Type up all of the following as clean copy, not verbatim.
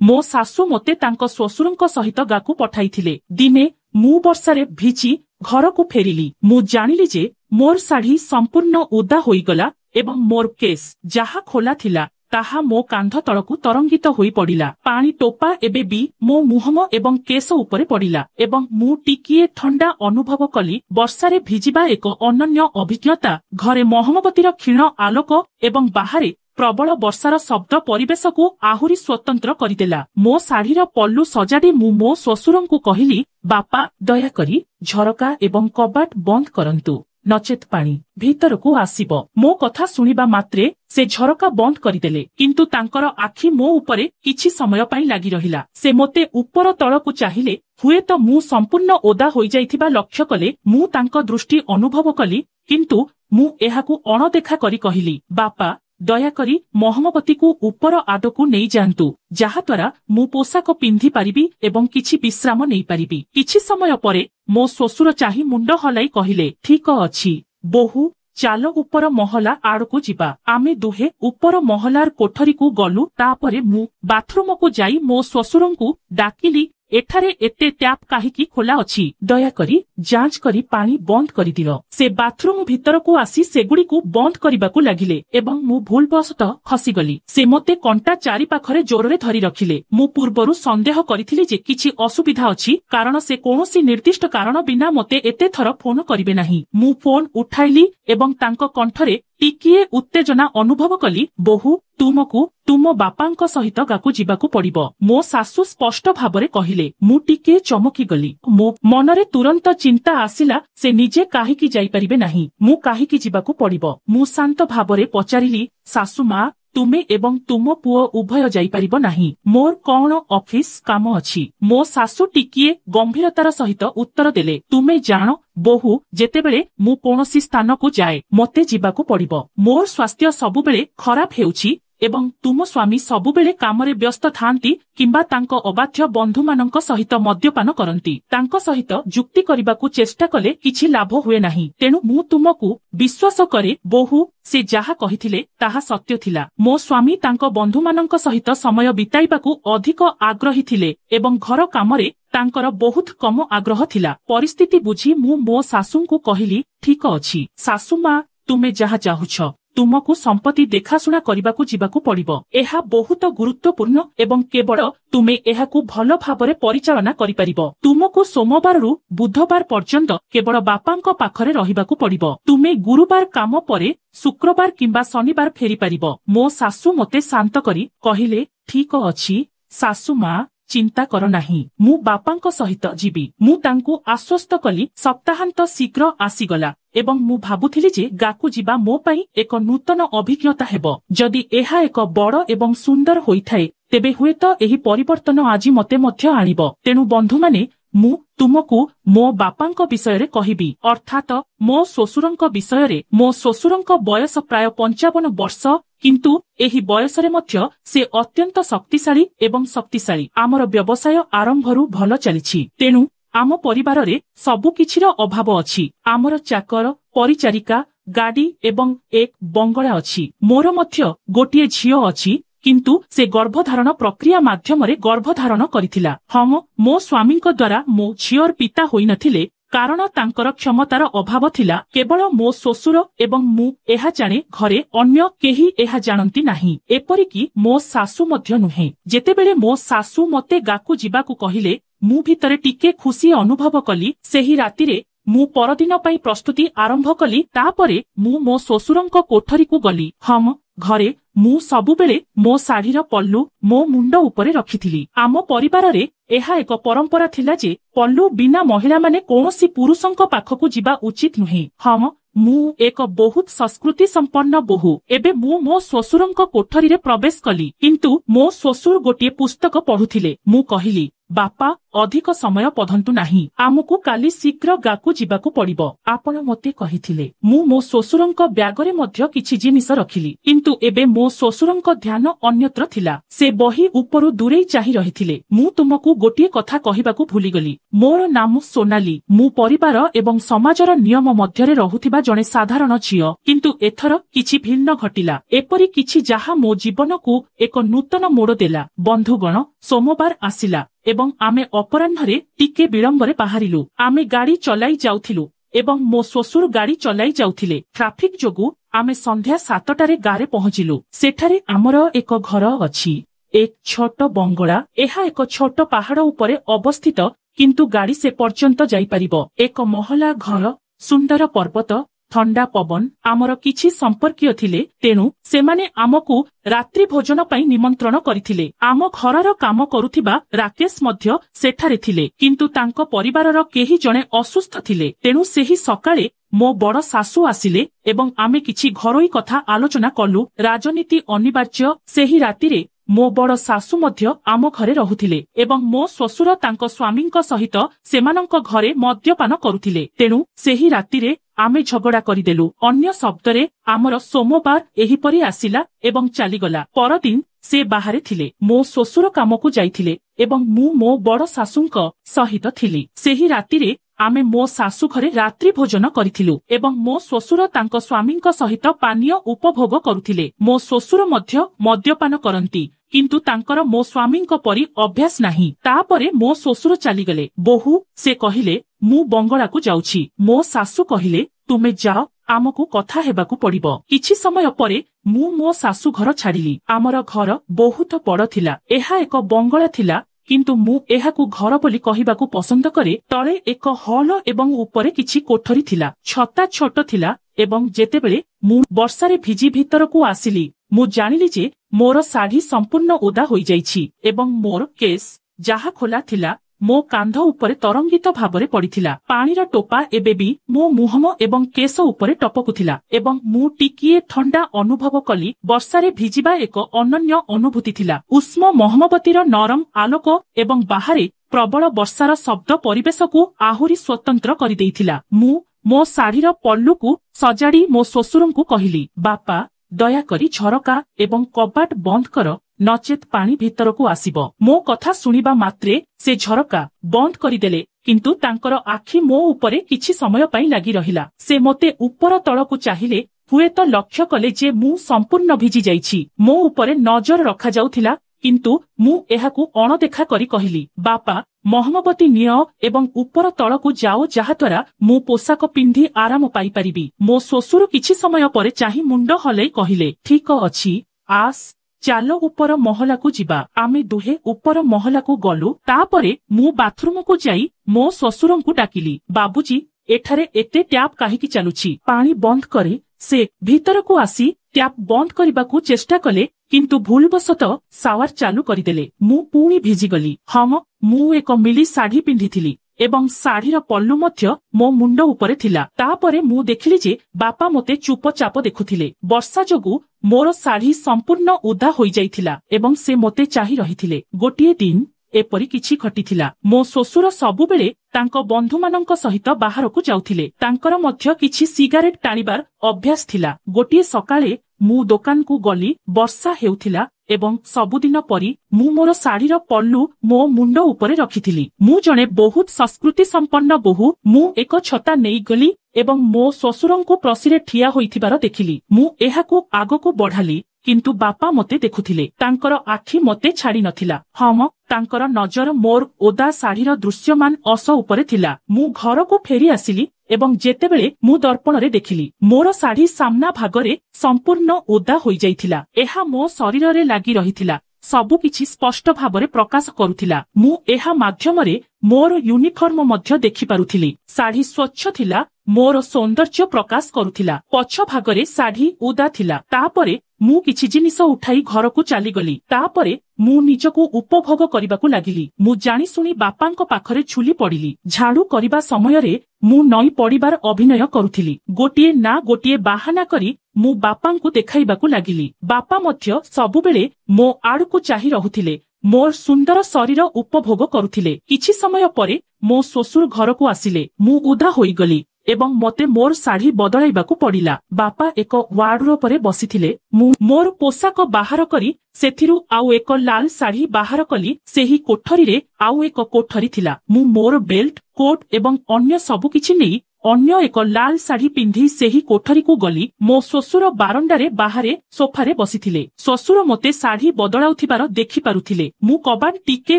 मो सासू मते तांको श्वशुरंको सहित गाकू पठाइथिले। दिने मु वर्षारे भिजी घर को फेरिली। मु जानिली जे मोर शाढ़ी संपूर्ण ओदा होईगला एवं मोर केस जहा खोला थिला ताहा मो कांध तळकू तरंगित होई पड़िला। पानी टोपा एबे भी मो मुहम एवं केस उपरे पड़िला एवं मु टिकिए ठंडा अनुभव कली। वर्षारे भिजिबा एक अनन्य अभिज्ञता। घरे मोहमबतीर क्षीण आलोक एवं बाहरे प्रबल वर्षार शब्द परिवेश को आहुरी स्वतंत्र करदेला। मो शाढ़ीर पल्लू सजाड़ी मु मो श्वशुरंकु कहिली, बापा दयाकरी झरका एवं कबाट बंद करंतु नचेत पानी भीतरकू आसीबो। मो कथा सुनिबा मात्रे से झरका बंद करदेले, किंतु तांकर आखि मो उपरे किछि समय पाई लागी रहिला। से मोते ऊपर तळकू चाहिले। हुए तो मु संपूर्ण ओदा होई जाइथिबा लक्ष्य कले। मु तांको दृष्टि अनुभव कली, किंतु मु एहाकू अणदेखा करी कहिली, बापा दयाकरी मोहमबती को ऊपर आडकू नहीं जांतु, जहा द्वारा मु पोशाक पिंधि पारिबी एवं किछि विश्राम नहीं पारिबी। किछि समय परे मो श्वशुर चाही मुंड हलाई कहिले, ठीक अछि बोहू चालो ऊपर महला आड़कू जिबा। आमे दुहे ऊपर महलार कोठरी को गलु। तापरे मु बाथरूम को जाई मो श्वशुरंकु डाकिली, एठारे एते ट्याप काहीकि खोला अछि, दयाकरी जांच करी पानी बंद करि दियो। से बाथरूम भीतर को आसी सेगुड़ी बंद करबाकू लागिले एवं मु भूलवशतः खसीगली। से मते कंटा चारि पाखरे जोररे धरी रखिले। मु पूर्वरु संदेह करिथिली जे किछि असुविधा अछि, कारण से कोनोसी निर्दिष्ट कारण बिना मते एते थर फोन करिवे नाही। मु फोन उठाइली एवं तांको कंठरे टिकिए उत्तेजना अनुभव कली, बोहू तुमकू तुम बापांक सहित गाकू जिबाकू पड़िबो। मो सासू स्पष्ट भाबरे कहिले। मु टिके चमकी गली। मो मनरे तुरंत चिंता आसिला, से निजे काहीकि जाई परिबे नाही, मु काहीकि जिबाकू पड़िबो। मु शांत भाबरे पचारिली, सासू मां तुमे एवं तुम पुओ उभय जाई परिबो नाही, मोर कौन ऑफिस काम अछि। मो सासू टिकिए गंभीरतार सहित उत्तर देले, तुमे जानो बोहू जेतेबेले मु कोनोसी स्थान को जाए मते जिबाकू पड़िबो। मोर स्वास्थ्य सबुबेले खराब हेउछि एवं तुम स्वामी सबुबेले कामरे व्यस्त थांती किंबा तांको अबाध्य बंधु मानक सहित मद्यपान करंती। तांको सहित जुक्ति करिबाकू चेष्टा कले किछि लाभ हुए नाही। तेणु मु तुमकू विश्वास करे बोहू, से जाहा कहिथिले ताहा सत्य थिला। मो स्वामी तांको बंधु मानक सहित समय बिताइबाकू अधिक आग्रही थिले एवं घर कामरे तांकर बहुत कम आग्रह थिला। परिस्थिति बुझी मु मो सासूंकू कहिली, ठीक अछि सासू मां तुमे जाहा चाहुछ, तुमकू संपत्ति देखाशुना करबाकू जिबाकू पड़िबो। एहा बहुत गुरुत्वपूर्ण एवं केवल तुमे एहाकू भल भाबरे परिचालना करिपारिबो। तुमकू सोमवार रु बुधवार पर्यंत केवल बापांक पाखरे रहिबाकू पड़िबो। तुमे गुरुवार काम परे शुक्रवार किंबा शनिवार फेरी पारिबो। मो सासू मते शांत करी कहिले, ठीक अछि सासू मां चिंता कर नाही, मु बापांक सहित जीवी। मु तांकू आश्वस्त कली। सप्ताहांत शीघ्र आसीगला एवं मु भाबुथिली जे गाकू जिबा मो पई एक नूतन अभिज्ञता हेबो। जदि एहा एक बड़ एवं सुंदर होइथाए तेबे हुएत एही परिवर्तन आजि मते मध्य आनिबो। तेणु बंधु माने मु तुमकू मो बापांक विषय कहिबी, अर्थात मो श्वशुरंक विषय। मो श्वशुरंक बयस प्राय 55 वर्ष, किंतु एही बयसरे मध्य से अत्यंत शक्तिशाली एवं शक्तिशाली। आमर व्यवसाय आरंभरू भल चलिछि, तेणु आम परिवार रे सबु किछिर अभाव अछि। आमर चाकर परिचारिका गाड़ी एवं एक बंगला अछि। मोर मध्य गोटिए झियो अछि, किंतु से गर्भधारण प्रक्रिया माध्यमरे गर्भधारण करिथिला। हम मो स्वामींक द्वारा मो झियोर पिता होई नथिले, कारण तांकर क्षमतार अभाव थिला। केवल मो श्वशुर एवं मु एहा जाने, घरे अन्य केही एहा जानती नाही, एपरिकी मो सासू मध्य नुहे। जेतेबेले मो सासू मते गाकू जिबाकू कहिले, मु भितरे टिके खुशी अनुभव कली। सेही रातिरे मु परदिन पई प्रस्तुति आरंभ कली। तापरे मु मो श्वशुरंक कोठरी को गली। हम घरे मु सबुबेले मो शाढ़ीर पल्लू मो मुंड उपरे रखिथिली। आम परिवार रे एहा एक परंपरा थिला जे पल्लू बिना महिला माने कोनोसी पुरुषंक पाखकू जिबा उचित नुहे। हम मु एक बहुत संस्कृति संपन्न बोहू। एबे मु मो श्वशुरंक कोठरी रे प्रवेश कली, किंतु मो श्वशुर गोटिए पुस्तक पढ़ुथिले। मु कहिली, ବାପା ଅଧିକ ସମୟ ପଢନ୍ତୁ ନାହିଁ, ଆମକୁ କାଲି ଶୀଘ୍ର ଗାକୁ ଯିବାକୁ ପଡିବ। ଆପଣ ମୋତେ କହିଥିଲେ। ମୁଁ ମୋ ଶ୍ୱଶୁରଙ୍କ ବ୍ୟାଗରେ ମଧ୍ୟ କିଛି ଜିନିଷ ରଖିଲି, କିନ୍ତୁ ଏବେ ମୋ ଶ୍ୱଶୁରଙ୍କ ଧ୍ୟାନ ଅନ୍ୟତ୍ର ଥିଲା। ସେ ବହି ଉପରୁ ଦୂରେଇ ଚାହିଁ ରହିଥିଲେ। ମୁଁ ତୁମକୁ ଗୋଟିଏ କଥା କହିବାକୁ ଭୁଲିଗଲି। ମୋର ନାମ ସୋନାଲି। ମୁଁ ପରିବାର ଏବଂ ସମାଜର ନିୟମ ମଧ୍ୟରେ ରହୁଥିବା ଜଣେ ସାଧାରଣ ଝିଅ, କିନ୍ତୁ ଏଥର କିଛି ଭିନ୍ନ ଘଟିଲା। ଏପରି କିଛି ଯାହା ମୋ ଜୀବନକୁ ଏକ ନୂତନ ମୋଡ଼ ଦେଲା। ବନ୍ଧୁଗଣ, ସୋମବାର ଆସିଲା ଏବଂ ଆମେ ଅପରାହ୍ନରେ ଟିକେ ବିଳମ୍ବରେ ବାହାରିଲୁ। ଆମେ ଗାଡ଼ି ଚଲାଇ ଯାଉଥିଲୁ ଏବଂ ମୋ ଶ୍ୱଶୁର ଗାଡ଼ି ଚଲାଇ ଯାଉଥିଲେ। ଟ୍ରାଫିକ ଯୋଗୁଁ ଆମେ ସନ୍ଧ୍ୟା 7ଟାରେ ଗାଁରେ ପହଞ୍ଚିଲୁ। ସେଠାରେ ଆମର ଏକ ଘର ଅଛି, ଏକ ଛୋଟ ବଙ୍ଗଳା। ଏହା ଏକ ଛୋଟ ପାହାଡ଼ ଉପରେ ଅବସ୍ଥିତ, କିନ୍ତୁ ଗାଡ଼ି ସେ ପର୍ଯ୍ୟନ୍ତ ଯାଇପାରିବ। ଏକ ମହଲା ଘର, ସୁନ୍ଦର ପର୍ବତ, ଥଣ୍ଡା ପବନ। ଆମର କିଛି ସମ୍ପର୍କୀୟ ଥିଲେ, ତେଣୁ ସେମାନେ ଆମକୁ ରାତ୍ରି ଭୋଜନ ପାଇଁ ନିମନ୍ତ୍ରଣ କରିଥିଲେ। ଆମ ଘରର କାମ କରୁଥିବା ରାକେଶ ମଧ୍ୟ ସେଠାରେ ଥିଲେ, କିନ୍ତୁ ତାଙ୍କ ପରିବାରର କେହି ଜଣେ ଅସୁସ୍ଥ ଥିଲେ। ତେଣୁ ସେହି ସକାଳେ ମୋ ବଡ଼ ଶାଶୁ ଆସିଲେ ଏବଂ ଆମେ କିଛି ଘରୋଇ କଥା ଆଲୋଚନା କଲୁ। ରାଜନୀତି ଅନିବାର୍ଯ୍ୟ। ସେହି ରାତିରେ ମୋ ବଡ଼ ଶାଶୁ ମଧ୍ୟ ଆମ ଘରେ ରହୁଥିଲେ ଏବଂ ମୋ ଶ୍ୱଶୁର ତାଙ୍କ ସ୍ୱାମୀଙ୍କ ସହିତ ସେମାନଙ୍କ ଘରେ ମଦ୍ୟପାନ କରୁଥିଲେ। ତେଣୁ ସେହି ରାତିରେ ଆମେ ଝଗଡ଼ା କରିଦେଲୁ। ଅନ୍ୟ ଶବ୍ଦରେ, ଆମର ସୋମବାର ଏହିପରି ଆସିଲା ଏବଂ ଚାଲିଗଲା। ପରଦିନ ସେ ବାହାରେ ଥିଲେ। ମୋ ଶ୍ୱଶୁର କାମକୁ ଯାଇଥିଲେ ଏବଂ ମୁଁ ମୋ ବଡ଼ ଶାଶୁଙ୍କ ସହିତ ଥିଲି। ସେହି ରାତିରେ ଆମେ ମୋ ଶାଶୁ ଘରେ ରାତ୍ରି ଭୋଜନ କରିଥିଲୁ ଏବଂ ମୋ ଶ୍ୱଶୁର ତାଙ୍କ ସ୍ୱାମୀଙ୍କ ସହିତ ପାନୀୟ ଉପଭୋଗ କରୁଥିଲେ। ମୋ ଶ୍ୱଶୁର ମଧ୍ୟ ମଦ୍ୟପାନ କରନ୍ତି, କିନ୍ତୁ ତାଙ୍କର ମୋ ସ୍ୱାମୀଙ୍କ ପରି ଅଭ୍ୟାସ ନାହିଁ। ତାପରେ ମୋ ଶ୍ୱଶୁର ଚାଲିଗଲେ। ବୋହୂ, ସେ କହିଲେ, ମୁଁ ବଙ୍ଗଳାକୁ ଯାଉଛି। ମୋ ଶାଶୁ କହିଲେ, ତୁମେ ଯାଅ, ଆମକୁ କଥା ହେବାକୁ ପଡିବ। କିଛି ସମୟ ପରେ ମୁଁ ମୋ ଶାଶୁ ଘର ଛାଡ଼ିଲି। ଆମର ଘର ବହୁତ ବଡ଼ ଥିଲା। ଏହା ଏକ ବଙ୍ଗଳା ଥିଲା, କିନ୍ତୁ ମୁଁ ଏହାକୁ ଘର ବୋଲି କହିବାକୁ ପସନ୍ଦ କରେ। ତଳେ ଏକ ହଲ ଏବଂ ଉପରେ କିଛି କୋଠରୀ ଥିଲା। ଛତା ଛୋଟ ଥିଲା ଏବଂ ଯେତେବେଳେ ମୁଁ ବର୍ଷାରେ ଭିଜି ଭିତରକୁ ଆସିଲି, ମୁଁ ଜାଣିଲି ଯେ ମୋର ଶାଢ଼ୀ ସମ୍ପୂର୍ଣ୍ଣ ଓଦା ହୋଇଯାଇଛି ଏବଂ ମୋର କେସ୍, ଯାହା ଖୋଲା ଥିଲା, ମୋ କାନ୍ଧ ଉପରେ ତରଙ୍ଗିତ ଭାବରେ ପଡ଼ିଥିଲା। ପାଣିର ଟୋପା ଏବେ ବି ମୋ ମୁହଁ ଏବଂ କେଶ ଉପରେ ଟପକୁଥିଲା ଏବଂ ମୁଁ ଟିକିଏ ଥଣ୍ଡା ଅନୁଭବ କଲି। ବର୍ଷାରେ ଭିଜିବା ଏକ ଅନନ୍ୟ ଅନୁଭୂତି ଥିଲା। ଉଷ୍ମ ମହମବତୀର ନରମ ଆଲୋକ ଏବଂ ବାହାରେ ପ୍ରବଳ ବର୍ଷାର ଶବ୍ଦ ପରିବେଶକୁ ଆହୁରି ସ୍ୱତନ୍ତ୍ର କରିଦେଇଥିଲା। ମୁଁ ମୋ ଶାଢ଼ୀର ପଲ୍ଲୁକୁ ସଜାଡ଼ି ମୋ ଶ୍ୱଶୁରଙ୍କୁ କହିଲି, ବାପା, ଦୟାକରି ଝରକା ଏବଂ କବାଟ ବନ୍ଦ କର, ନଚେତ୍ ପାଣି ଭିତରକୁ ଆସିବ। ମୋ କଥା ଶୁଣିବା ମାତ୍ରେ ସେ ଝରକା ବନ୍ଦ କରିଦେଲେ, କିନ୍ତୁ ତାଙ୍କର ଆଖି ମୋ ଉପରେ କିଛି ସମୟ ପାଇଁ ଲାଗି ରହିଲା। ସେ ମୋତେ ଉପର ତଳକୁ ଚାହିଁଲେ, ହୁଏତ ଲକ୍ଷ୍ୟ କଲେ ଯେ ମୁଁ ସମ୍ପୂର୍ଣ୍ଣ ଭିଜି ଯାଇଛି। ମୋ ଉପରେ ନଜର ରଖାଯାଉଥିଲା, କିନ୍ତୁ ମୁଁ ଏହାକୁ ଅଣଦେଖା କରି କହିଲି, ବାପା, ମହମବତୀ ନିଅ ଏବଂ ଉପର ତଳକୁ ଯାଅ, ଯାହାଦ୍ୱାରା ମୁଁ ପୋଷାକ ପିନ୍ଧି ଆରାମ ପାଇପାରିବି। ମୋ ଶ୍ୱଶୁର କିଛି ସମୟ ପରେ ଚାହିଁ ମୁଣ୍ଡ ହଲେଇ କହିଲେ, ଠିକ ଅଛି, ଆସ, ଚାଲ ଉପର ମହଲାକୁ ଯିବା। ଆମେ ଦୁହେଁ ଉପର ମହଲାକୁ ଗଲୁ। ତାପରେ ମୁଁ ବାଥରୁମକୁ ଯାଇ ମୋ ଶ୍ୱଶୁରଙ୍କୁ ଡାକିଲି, ବାବୁଜୀ, ଏଠାରେ ଏତେ ଟ୍ୟାପ୍ କାହିଁକି ଚାଲୁଛି? ପାଣି ବନ୍ଦ କରେ। ସେ ଭିତରକୁ ଆସି ଟ୍ୟାପ୍ ବନ୍ଦ କରିବାକୁ ଚେଷ୍ଟା କଲେ, କିନ୍ତୁ ଭୁଲବଶତଃ ସାୱାର ଚାଲୁ କରିଦେଲେ। ମୁଁ ପୁଣି ଭିଜିଗଲି। ହଁ, ମୁଁ ଏକ ମିଳି ଶାଢ଼ୀ ପିନ୍ଧିଥିଲି ଏବଂ ଶାଢ଼ୀର ପଲ୍ଲୁ ମଧ୍ୟ ମୋ ମୁଣ୍ଡ ଉପରେ ଥିଲା। ତାପରେ ମୁଁ ଦେଖିଲି ଯେ ବାପା ମୋତେ ଚୁପଚାପ ଦେଖୁଥିଲେ। ବର୍ଷା ଯୋଗୁଁ ମୋର ଶାଢ଼ୀ ସମ୍ପୂର୍ଣ୍ଣ ଓଦା ହୋଇଯାଇଥିଲା ଏବଂ ସେ ମୋତେ ଚାହିଁ ରହିଥିଲେ। ଗୋଟିଏ ଦିନ ଏପରି କିଛି ଘଟିଥିଲା। ମୋ ଶ୍ୱଶୁର ସବୁବେଳେ ତାଙ୍କ ବନ୍ଧୁମାନଙ୍କ ସହିତ ବାହାରକୁ ଯାଉଥିଲେ। ତାଙ୍କର ମଧ୍ୟ କିଛି ସିଗାରେଟ୍ ଟାଣିବାର ଅଭ୍ୟାସ ଥିଲା। ଗୋଟିଏ ସକାଳେ ମୁଁ ଦୋକାନକୁ ଗଲି। ବର୍ଷା ହେଉଥିଲା ଏବଂ ସବୁଦିନ ପରି ମୁଁ ମୋର ଶାଢ଼ୀର ପଲ୍ଲୁ ମୋ ମୁଣ୍ଡ ଉପରେ ରଖିଥିଲି। ମୁଁ ଜଣେ ବହୁତ ସଂସ୍କୃତି ସମ୍ପନ୍ନ ବୋହୂ। ମୁଁ ଏକ ଛତା ନେଇଗଲି ଏବଂ ମୋ ଶ୍ୱଶୁରଙ୍କୁ ପ୍ରସିରେ ଠିଆ ହୋଇଥିବାର ଦେଖିଲି। ମୁଁ ଏହାକୁ ଆଗକୁ ବଢ଼ାଲି, କିନ୍ତୁ ବାପା ମୋତେ ଦେଖୁଥିଲେ। ତାଙ୍କର ଆଖି ମୋତେ ଛାଡ଼ି ନଥିଲା। ହଁ, ତାଙ୍କର ନଜର ମୋର ଓଦା ଶାଢ଼ୀର ଦୃଶ୍ୟମାନ ଅଂଶ ଉପରେ ଥିଲା। ମୁଁ ଘରକୁ ଫେରି ଆସିଲି ଏବଂ ଯେତେବେଳେ ମୁଁ ଦର୍ପଣରେ ଦେଖିଲି, ମୋର ଶାଢ଼ୀ ସାମ୍ନା ଭାଗରେ ସମ୍ପୂର୍ଣ୍ଣ ଓଦା ହୋଇଯାଇଥିଲା। ଏହା ମୋ ଶରୀରରେ ଲାଗି ରହିଥିଲା। ସବୁକିଛି ସ୍ପଷ୍ଟ ଭାବରେ ପ୍ରକାଶ କରୁଥିଲା। ମୁଁ ଏହା ମାଧ୍ୟମରେ ମୋର ୟୁନିଫର୍ମ ମଧ୍ୟ ଦେଖିପାରୁଥିଲି। ଶାଢ଼ୀ ସ୍ୱଚ୍ଛ ଥିଲା, ମୋର ସୌନ୍ଦର୍ଯ୍ୟ ପ୍ରକାଶ କରୁଥିଲା। ପଛ ଭାଗରେ ଶାଢ଼ୀ ଓଦା ଥିଲା। ତାପରେ ମୁଁ କିଛି ଜିନିଷ ଉଠାଇ ଘରକୁ ଚାଲିଗଲି। ତାପରେ ମୁଁ ନିଜକୁ ଉପଭୋଗ କରିବାକୁ ଲାଗିଲି। ମୁଁ ଜାଣିଶୁଣି ବାପାଙ୍କ ପାଖରେ ଝୁଲି ପଡ଼ିଲି। ଝାଡୁ କରିବା ସମୟରେ ମୁଁ ନଇଁ ପଡ଼ିବାର ଅଭିନୟ କରୁଥିଲି। ଗୋଟିଏ ନା ଗୋଟିଏ ବାହାନା କରି ମୁଁ ବାପାଙ୍କୁ ଦେଖାଇବାକୁ ଲାଗିଲି। ବାପା ମଧ୍ୟ ସବୁବେଳେ ମୋ ଆଡ଼କୁ ଚାହିଁ ରହୁଥିଲେ। मोर सुंदर शरीर उपभोग करुथिले। किछि समय परे मो श्वशुर घर को आसिले। मु उदा होईगली एवं मते मोर शाढ़ी बदलाइबाकू पड़िला। बापा एक वार्डरोब रे बसिथिले। मु मोर पोशाक बाहर करी सेथिरु आउ एक लाल शाढ़ी बाहर कली। सेही कोठरी रे आउ एक कोठरी थिला। मु मोर बेल्ट कोट एवं अन्य सबु किछि नेई अन्य एक लाल शाढ़ी पिंधि सेही कोठरी को गली। मो श्वशुर बारंडारे बाहरे सोफारे बसिथिले। श्वशुर मते शाढ़ी बदलाउथिबार देखि पारुथिले। मु कबाट टिके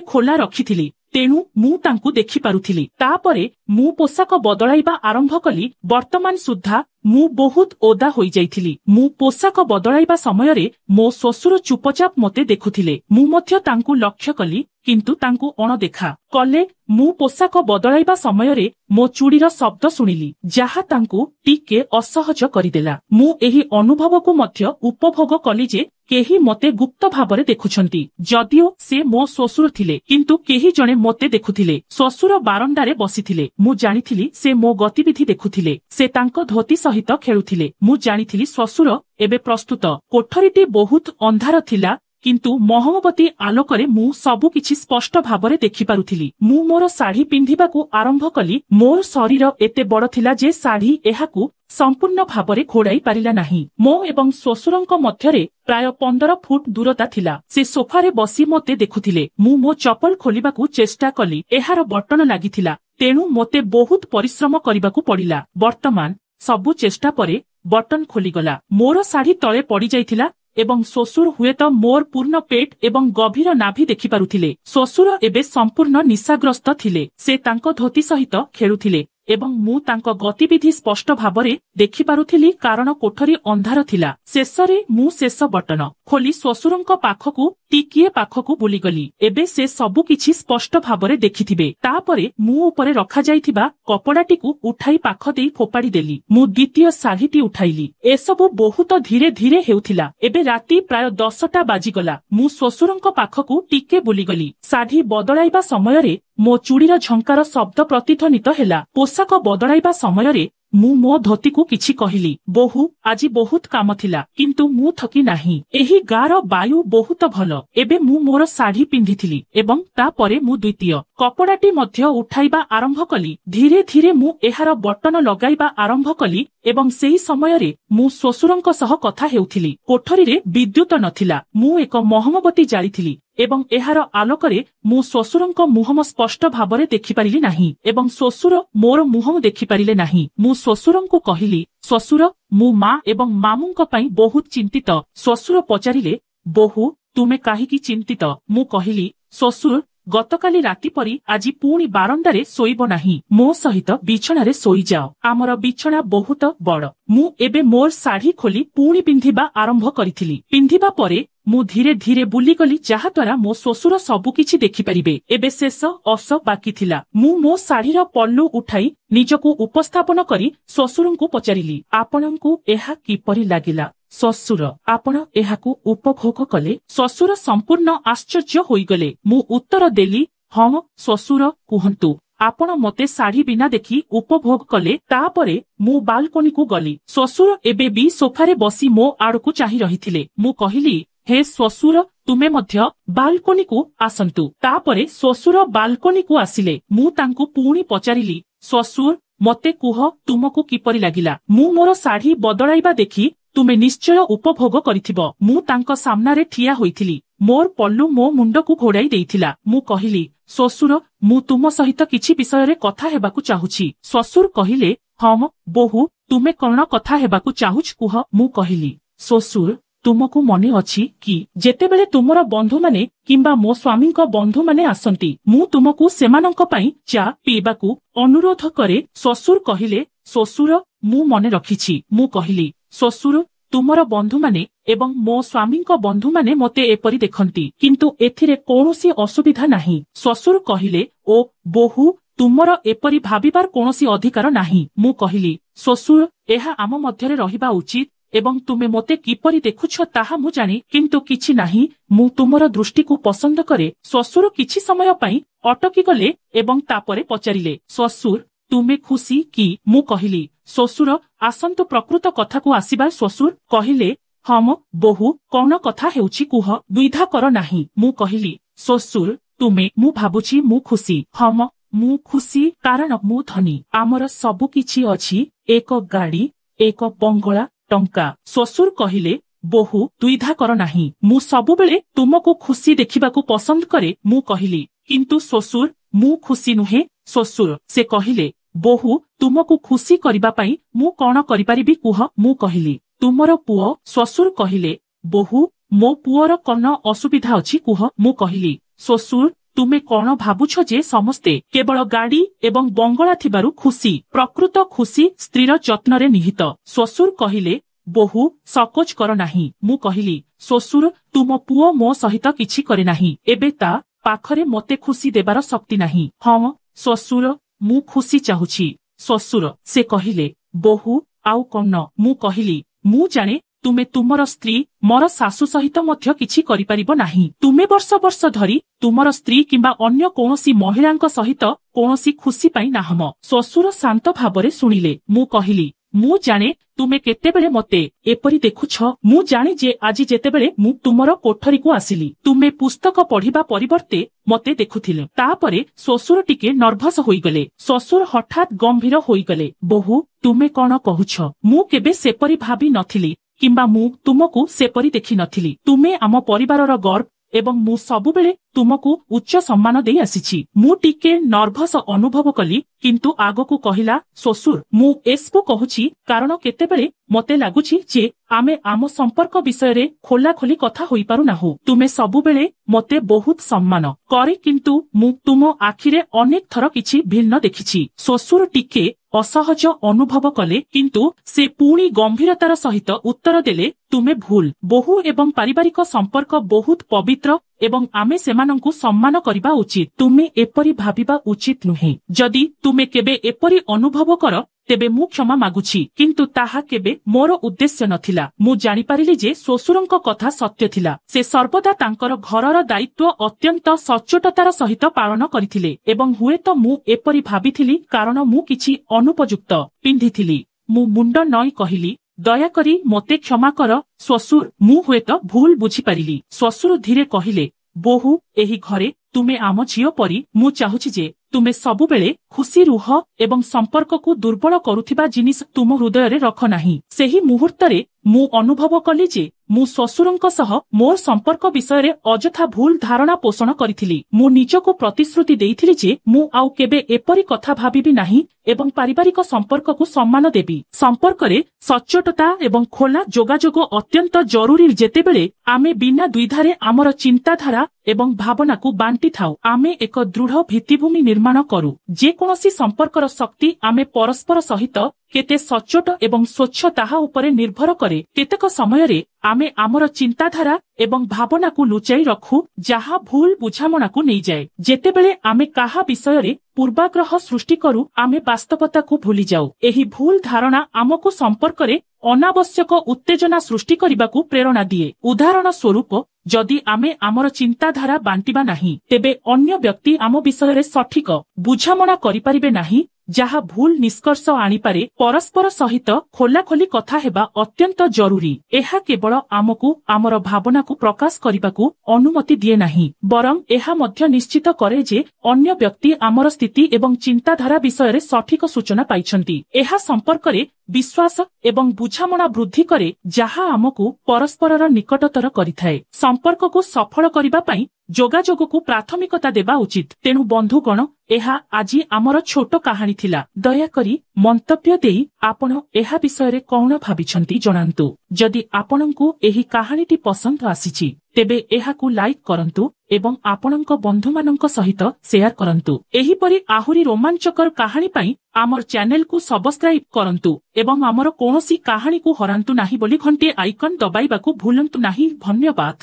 खोला रखिथिली तेणु मु तांकु देखि पारुथिली। तापरे मु पोशाक बदलाइबा आरंभ कली। वर्तमान सुद्धा मु बहुत ओदा होई जाइथिली। मु पोशाक बदलाइबा समयरे मो श्वशुर चुपचाप मते देखुथिले। मु मध्य तांकु लक्ष्य कली किंतु तांकु अणदेखा कले। मु पोशाक बदलाइबा समयरे मो चूड़ीर शब्द सुनिली जहा तांकु टिके असहज करिदेला। मु एही अनुभव को मध्य उपभोग कली जे केही मते गुप्त भाबरे देखुछंती। जदिओ से मो श्वशुर थिले किंतु केही जणे मते देखुथिले। श्वशुर बारंडारे बसिथिले। मु जानिथिली से मो गतिविधि देखुथिले। से तांको धोती सहित खेलुथिले। मु जानिथिली श्वशुर एबे प्रस्तुत। कोठरीटी बहुत अंधार थिला किंतु मोहमबती आलोकरे मु सबु किछि स्पष्ट भाबरे देखि पारुथिली। मु मोर शाढ़ी पिंधिबाकू आरंभ कली। मोर शरीर एते बड़ थिला जे शाढ़ी एहाकू संपूर्ण भाबरे घोड़ाई पारिला नाही। मो एवं श्वशुरंक मध्यरे प्राय 15 फुट दूरता थिला। से सोफारे बसी मते देखुथिले। मु मो चपल खोलिबाकू चेष्टा कली। एहार बटन लागिथिला तेणु मते बहुत परिश्रम करिबाकू पड़िला। वर्तमान सबु चेष्टा परे बटन खोलिगला। मोर शाढ़ी तळे पड़ी जाइथिला एवं श्वशुर हुएत मोर पूर्ण पेट एवं गभीर नाभि देखि पारुथिले। श्वशुर एबे संपूर्ण निशाग्रस्त थिले। से तांको धोती सहित खेलुथिले एवं मु तांको गतिविधि स्पष्ट भाबरे देखि पारुथिली कारण कोठरी अंधार थिला। शेषरे मु शेष बटन खोली श्वशुरंक पाखकू टिकिए पाखकू बुलीगली। एबे से सबु किछि स्पष्ट भाबरे देखिथिबे। तापरे मु उपरे रखा जाइथिबा कपड़ाटीकू उठाई पाख देई फोपाड़ी देली। मु द्वितीय शाढ़ीटी उठाइली। एसबु बहुत धीरे धीरे हेउथिला। एबे राती प्राय 10टा बाजिगला। मु श्वशुरंक पाखकू टिके बुलीगली। शाढ़ी बदलाइबा समयरे मो चूड़ीर झंकार शब्द प्रतिध्वनित हेला। पोशाक बदलाइबा समयरे मु मो धोती को किछि कहिली। बोहू आजी बहुत काम थिला किंतु मु थकी नाही। एही गार वायु बहुत भल। एबे मु मोर शाढ़ी पिंधिथिली एवं ता परे मु द्वितीय कपड़ाटी मध्य उठाइबा आरंभ कली। धीरे धीरे मु एहार बटन लगाइबा आरंभ कली एवं सेही समयरे मु श्वशुरंक सह कथा हेउथिली। कोठरीरे विद्युत नथिला। मु एक मोहमबती जालिथिली एवं एहार आलोकरे मु श्वशुरंक मुहम स्पष्ट भाबरे देखि पारिली नाही एवं श्वशुर मोर मुहम देखि पारिले नाही। मु श्वशुरंकु कहिली, श्वशुर मु माँ एवं मामुंक पई बहुत चिंतित। श्वशुर पचारिले, बोहू तुमे काहिकी चिंतित? मु कहिली, श्वशुर गतकाली राति परी आजी पुणी बारंडारे सोइब नाही। मो सहित बिछणारे सोई जाओ। आमर बिछणा बहुत बड़। मु एबे मोर शाढ़ी खोली पुणी पिंधिबा आरंभ करिथिली। पिंधिबा परे मु धीरे धीरे बुलीगली जहा द्वारा मो श्वशुर सबु किछि देखि परिबे। एबे शेष अस बाकी थिला। मु मो शाढ़ीर पल्लू उठाई निजकू उपस्थापन करी श्वशुरंकु पचारिली, आपणंकु एहा किपरि लागिला? श्वशुर, आपण एहाकू उपभोग कले? श्वशुर संपूर्ण आश्चर्य होइगले। मु उत्तर देली, हाँ श्वशुर कुहंतु, आपण मते शाढ़ी बिना देखि उपभोग कले? तापरे मु बालकोनी को गली। श्वशुर एबे भी सोफारे बसी मो आड़कू चाहि रहिथिले। मु कहिली, हे श्वशुर तुमे मध्य बालकोनी को आसंतु। तापरे श्वशुर बालकोनी को आसिले। मु तांकू पुणी पचारिली, श्वशुर मते कुह तुमको किपरि लागिला? मु मोर शाढ़ी बदलाइबा देखि तुमे निश्चय उपभोग करिथिबो। मु तांको सामनारे ठिया होइथिली। मोर पल्लू मो मुंडकू घोड़ाई देइथिला। मु कहिली, श्वशुर मु तुम सहित किछि विषयरे कथा हेबाकू चाहुछि। श्वशुर कहिले, हम बोहू तुमे कर्ण कथा हेबाकू चाहुछ कुह? मु कहिली, श्वशुर तुमको मने अछि कि जेतेबेले तुमर बंधु माने किंबा मो स्वामींक बंधु माने आसंती मु तुमको सेमानंक पई चा पीबाकू अनुरोध करे? श्वशुर कहिले, श्वशुर मु मने रखिछि। मु कहिली, श्वशुर तुमर बंधु माने एवं मो स्वामींक बंधु माने मते एपरि देखंती किंतु एथिरे कोनोसी असुविधा नाही। श्वशुर कहिले, ओ बोहू तुमर एपरि भाबिबार कोनोसी अधिकार नाही। मु कहिली, श्वशुर एहा आम मध्यरे रहिबा उचित एवं तुमे मते किपरि देखुछ ताहा मु जानी किंतु किछि नाही। मु तुमर दृष्टि को पसंद करे। श्वशुर किछि समय पई अटकी गले एवं तापरे पचारिले, श्वशुर तुमे खुशी कि? मु कहिली, श्वशुर आसंतु प्रकृत कथा को आसीबा। श्वशुर कहिले, हम बोहू कौन कथा हेउछि कुह, द्विधा कर नाही। मु कहिली, ଶ୍ୱଶୁର ତୁମେ ମୁଁ ଭାବୁଛି ମୁଁ ଖୁସି। ହମ ମୁଁ ଖୁସି କାରଣ ମୁଁ ଧନୀ। ଆମର ସବୁ କିଛି ଅଛି, ଏକ ଗାଡି, ଏକ ବଙ୍ଗଳା, ଟଙ୍କା। ଶ୍ୱଶୁର କହିଲେ ବୋହୂ ଦ୍ୱିଧା କର ନାହିଁ, ମୁଁ ସବୁବେଳେ ତୁମକୁ ଖୁସି ଦେଖିବାକୁ ପସନ୍ଦ କରେ। ମୁଁ କହିଲି କିନ୍ତୁ ଶ୍ୱଶୁର ମୁଁ ଖୁସି ନୁହେଁ। ଶ୍ୱଶୁର ସେ କହିଲେ ବୋହୂ ତୁମକୁ ଖୁସି କରିବା ପାଇଁ ମୁଁ କଣ କରିପାରିବି କୁହ। ମୁଁ କହିଲି ତୁମର ପୁଅ। ଶ୍ୱଶୁର କହିଲେ ବୋହୂ ମୋ ପୁଅର କଣ ଅସୁବିଧା ଅଛି କୁହ। ମୁଁ କହିଲି ଶ୍ୱଶୁର ତୁମେ କଣ ଭାବୁଛ ଯେ ସମସ୍ତେ କେବଳ ଗାଡି ଏବଂ ବଙ୍ଗଳା ଥିବାରୁ ଖୁସି? ପ୍ରକୃତ ଖୁସି ସ୍ତ୍ରୀର ଯତ୍ନରେ ନିହିତ। ଶ୍ୱଶୁର କହିଲେ ବୋହୂ ସକୋଚ କର ନାହିଁ। ମୁଁ କହିଲି ଶ୍ୱଶୁର ତୁମ ପୁଅ ମୋ ସହିତ କିଛି କରେ ନାହିଁ, ଏବେ ତା ପାଖରେ ମୋତେ ଖୁସି ଦେବାର ଶକ୍ତି ନାହିଁ। ହଁ ଶ୍ୱଶୁର ମୁଁ ଖୁସି ଚାହୁଁଛି। ଶ୍ୱଶୁର ସେ କହିଲେ ବୋହୂ ଆଉ କଣ? ମୁଁ କହିଲି ମୁଁ ଜାଣେ ତୁମେ ତୁମର ସ୍ତ୍ରୀ ମୋର ଶାଶୁ ସହିତ ମଧ୍ୟ କିଛି କରିପାରିବ ନାହିଁ। ତୁମେ ବର୍ଷ ବର୍ଷ ଧରି ତୁମର ସ୍ତ୍ରୀ କିମ୍ବା ଅନ୍ୟ କୌଣସି ମହିଳାଙ୍କ ସହିତ କୌଣସି ଖୁସି ପାଇଁ ନାହମ। ଶ୍ୱଶୁର ଶାନ୍ତ ଭାବରେ ଶୁଣିଲେ। ମୁଁ କହିଲି ମୁଁ ଜାଣେ ତୁମେ କେତେବେଳେ ମୋତେ ଏପରି ଦେଖୁଛ। ମୁଁ ଜାଣେ ଯେ ଆଜି ଯେତେବେଳେ ମୁଁ ତୁମର କୋଠରୀକୁ ଆସିଲି ତୁମେ ପୁସ୍ତକ ପଢିବା ପରିବର୍ତ୍ତେ ମୋତେ ଦେଖୁଥିଲେ। ତାପରେ ଶ୍ୱଶୁର ଟିକେ ନର୍ଭସ ହୋଇଗଲେ। ଶ୍ୱଶୁର ହଠାତ୍ ଗମ୍ଭୀର ହୋଇଗଲେ। ବୋହୂ ତୁମେ କଣ କହୁଛ? ମୁଁ କେବେ ସେପରି ଭାବି ନଥିଲି କିମ୍ବା ମୁଁ ତୁମକୁ ସେପରି ଦେଖିନଥିଲି। ତୁମେ ଆମ ପରିବାରର ଗର୍ବ ଏବଂ ମୁଁ ସବୁବେଳେ ତୁମକୁ ଉଚ୍ଚ ସମ୍ମାନ ଦେଇ ଆସିଛି। ମୁଁ ଟିକେ ନର୍ଭସ ଅନୁଭବ କଲି କିନ୍ତୁ ଆଗକୁ କହିଲା ଶ୍ୱଶୁର ମୁଁ ଏସବୁ କହୁଛି କାରଣ କେତେବେଳେ ମୋତେ ଲାଗୁଛି ଯେ ଆମେ ଆମ ସମ୍ପର୍କ ବିଷୟରେ ଖୋଲାଖୋଲି କଥା ହୋଇପାରୁନାହୁଁ। ତୁମେ ସବୁବେଳେ ମୋତେ ବହୁତ ସମ୍ମାନ କରେ କିନ୍ତୁ ମୁଁ ତୁମ ଆଖିରେ ଅନେକ ଥର କିଛି ଭିନ୍ନ ଦେଖିଛି। ଶ୍ୱଶୁର ଟିକେ ଅସହଜ ଅନୁଭବ କଲେ କିନ୍ତୁ ସେ ପୁଣି ଗମ୍ଭୀରତାର ସହିତ ଉତ୍ତର ଦେଲେ ତୁମେ ଭୁଲ। ବୋହୂ ଏବଂ ପାରିବାରିକ ସମ୍ପର୍କ ବହୁତ ପବିତ୍ର ଏବଂ ଆମେ ସେମାନଙ୍କୁ ସମ୍ମାନ କରିବା ଉଚିତ। ତୁମେ ଏପରି ଭାବିବା ଉଚିତ ନୁହେଁ। ଯଦି ତୁମେ କେବେ ଏପରି ଅନୁଭବ କର ତେବେ ମୁଁ କ୍ଷମା ମାଗୁଛି କିନ୍ତୁ ତାହା କେବେ ମୋର ଉଦ୍ଦେଶ୍ୟ ନଥିଲା। ମୁଁ ଜାଣିପାରିଲି ଯେ ଶ୍ୱଶୁରଙ୍କ କଥା ସତ୍ୟ ଥିଲା। ସେ ସର୍ବଦା ତାଙ୍କର ଘରର ଦାୟିତ୍ୱ ଅତ୍ୟନ୍ତ ସଚ୍ଚୋଟତାର ସହିତ ପାଳନ କରିଥିଲେ ଏବଂ ହୁଏତ ମୁଁ ଏପରି ଭାବିଥିଲି କାରଣ ମୁଁ କିଛି ଅନୁପଯୁକ୍ତ ପିନ୍ଧିଥିଲି। ମୁଁ ମୁଣ୍ଡ ନଇଁ କହିଲି ଦୟାକରି ମୋତେ କ୍ଷମା କର ଶ୍ୱଶୁର ମୁଁ ହୁଏତ ଭୁଲ ବୁଝିପାରିଲି। ଶ୍ୱଶୁର ଧୀରେ କହିଲେ ବୋହୂ ଏହି ଘରେ ତୁମେ ଆମ ଝିଅ ପରି। ମୁଁ ଚାହୁଁଛି ଯେ ତୁମେ ସବୁବେଳେ ଖୁସି ରୁହ ଏବଂ ସମ୍ପର୍କକୁ ଦୁର୍ବଳ କରୁଥିବା ଜିନିଷ ତୁମ ହୃଦୟରେ ରଖ ନାହିଁ। ସେହି ମୁହୂର୍ତ୍ତରେ ମୁଁ ଅନୁଭବ କଲି ଯେ ମୁଁ ଶ୍ୱଶୁରଙ୍କ ସହ ମୋର ସମ୍ପର୍କ ବିଷୟରେ ଅଯଥା ଭୁଲ ଧାରଣା ପୋଷଣ କରିଥିଲି। ମୁଁ ନିଜକୁ ପ୍ରତିଶ୍ରୁତି ଦେଇଥିଲି ଯେ ମୁଁ ଆଉ କେବେ ଏପରି କଥା ଭାବିବି ନାହିଁ ଏବଂ ପାରିବାରିକ ସମ୍ପର୍କକୁ ସମ୍ମାନ ଦେବି। ସମ୍ପର୍କରେ ସଚ୍ଚୋଟତା ଏବଂ ଖୋଲା ଯୋଗାଯୋଗ ଅତ୍ୟନ୍ତ ଜରୁରୀ। ଯେତେବେଳେ ଆମେ ବିନା ଦ୍ୱିଧାରେ ଆମର ଚିନ୍ତାଧାରା ଏବଂ ଭାବନାକୁ ବାଣ୍ଟିଥାଉ ଆମେ ଏକ ଦୃଢ଼ ଭିତ୍ତିଭୂମି ନିର୍ମାଣ କରୁ। ଯେକୌଣସି ସମ୍ପର୍କର ଶକ୍ତି ଆମେ ପରସ୍ପର ସହିତ କେତେ ସଚ୍ଚୋଟ ଏବଂ ସ୍ୱଚ୍ଛ ତାହା ଉପରେ ନିର୍ଭର କରେ। କେତେକ ସମୟରେ ଆମେ ଆମର ଚିନ୍ତାଧାରା ଏବଂ ଭାବନାକୁ ଲୁଚାଇ ରଖୁ ଯାହା ଭୁଲ ବୁଝାମଣାକୁ ନେଇଯାଏ। ଯେତେବେଳେ ଆମେ କାହା ବିଷୟରେ ପୂର୍ବାଗ୍ରହ ସୃଷ୍ଟି କରୁ ଆମେ ବାସ୍ତବତାକୁ ଭୁଲିଯାଉ। ଏହି ଭୁଲ ଧାରଣା ଆମକୁ ସମ୍ପର୍କରେ ଅନାବଶ୍ୟକ ଉତ୍ତେଜନା ସୃଷ୍ଟି କରିବାକୁ ପ୍ରେରଣା ଦିଏ। ଉଦାହରଣ ସ୍ୱରୂପ ଯଦି ଆମେ ଆମର ଚିନ୍ତାଧାରା ବାଣ୍ଟିବା ନାହିଁ ତେବେ ଅନ୍ୟ ବ୍ୟକ୍ତି ଆମ ବିଷୟରେ ସଠିକ ବୁଝାମଣା କରିପାରିବେ ନାହିଁ ଯାହା ଭୁଲ ନିଷ୍କର୍ଷ ଆଣିପାରେ। ପରସ୍ପର ସହିତ ଖୋଲାଖୋଲି କଥା ହେବା ଅତ୍ୟନ୍ତ ଜରୁରୀ। ଏହା କେବଳ ଆମକୁ ଆମର ଭାବନାକୁ ପ୍ରକାଶ କରିବାକୁ ଅନୁମତି ଦିଏ ନାହିଁ ବରଂ ଏହା ମଧ୍ୟ ନିଶ୍ଚିତ କରେ ଯେ ଅନ୍ୟ ବ୍ୟକ୍ତି ଆମର ସ୍ଥିତି ଏବଂ ଚିନ୍ତାଧାରା ବିଷୟରେ ସଠିକ ସୂଚନା ପାଇଛନ୍ତି। ଏହା ସମ୍ପର୍କରେ ବିଶ୍ୱାସ ଏବଂ ବୁଝାମଣା ବୃଦ୍ଧି କରେ ଯାହା ଆମକୁ ପରସ୍ପରର ନିକଟତର କରିଥାଏ। ସମ୍ପର୍କକୁ ସଫଳ କରିବା ପାଇଁ ଯୋଗାଯୋଗକୁ ପ୍ରାଥମିକତା ଦେବା ଉଚିତ। ତେଣୁ ବନ୍ଧୁଗଣ ଏହା ଆଜି ଆମର ଛୋଟ କାହାଣୀ ଥିଲା। ଦୟାକରି ମନ୍ତବ୍ୟ ଦେଇ ଆପଣ ଏହା ବିଷୟରେ କଣ ଭାବିଛନ୍ତି ଜଣାନ୍ତୁ। ଯଦି ଆପଣଙ୍କୁ ଏହି କାହାଣୀଟି ପସନ୍ଦ ଆସିଛି ତେବେ ଏହାକୁ ଲାଇକ୍ କରନ୍ତୁ ଏବଂ ଆପଣଙ୍କ ବନ୍ଧୁମାନଙ୍କ ସହିତ ସେୟାର କରନ୍ତୁ। ଏହିପରି ଆହୁରି ରୋମାଞ୍ଚକର କାହାଣୀ ପାଇଁ ଆମର ଚ୍ୟାନେଲକୁ ସବସ୍କ୍ରାଇବ କରନ୍ତୁ ଏବଂ ଆମର କୌଣସି କାହାଣୀକୁ ହରାନ୍ତୁ ନାହିଁ ବୋଲି ଘଣ୍ଟି ଆଇକନ୍ ଦବାଇବାକୁ ଭୁଲନ୍ତୁ ନାହିଁ। ଧନ୍ୟବାଦ।